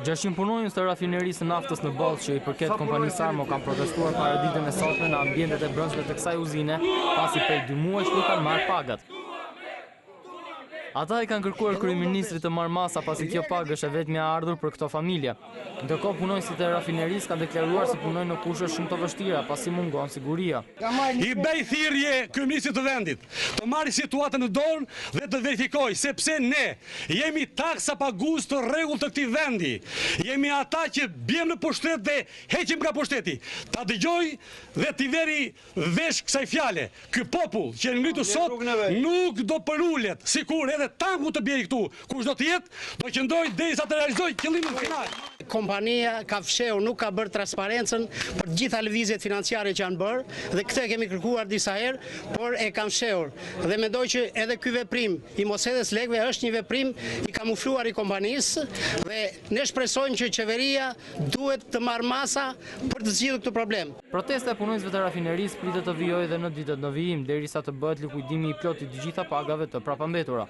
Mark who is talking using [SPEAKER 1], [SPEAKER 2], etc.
[SPEAKER 1] 600 punonjës të rafinerisë naftës në Ballë që i përket kompanisë Armo kanë protestuar para ditën e sotme në ambientet e brendshme të kësaj uzine, pasi prej 2 muajsh nuk kanë marrë pagat. Ata i kanë kërkuar kryeministrit të marrë masa pasi kjo pagë është e vetmja e ardhur për këto familje. Ndërkohë punonjësit e rafinerisë kanë deklaruar se punojnë në kushte shumë të vështira pasi mungon siguria.
[SPEAKER 2] I bëj thirrje kryeministrit të vendit të marrë situatën në dorë dhe të verifikojë sepse ne jemi taksa pagues të rregullt të këtij vendi. Jemi ata që bjem në pushtet dhe heqim nga pushteti. Ta dëgjoj dhe t'i veri vesh kësaj fjale. Ky popull që ngritur sot nuk do përulet sikur edhe tanku të bjeri këtu, kush do të jetë, do qëndroj derisa të realizoj qëllimin final.
[SPEAKER 3] Kompania ka fshehur, nuk ka bërë transparencën për të gjitha lëvizjet financiare që janë bërë dhe këtë kemi kërkuar disa herë, por e kanë fshehur. Dhe mendoj që edhe ky veprim i mosjedhjes lekëve është një veprim i kamufluar i kompanisë dhe ne shpresojmë që qeveria duhet të marrë masa për të zgjidhur këtë problem.
[SPEAKER 1] Protesta e punonjësve të rafinerisë pritet të vijojë edhe në ditët në vijim, derisa të bëhet likuidimi i plotë i të gjitha pagave të prapambetura.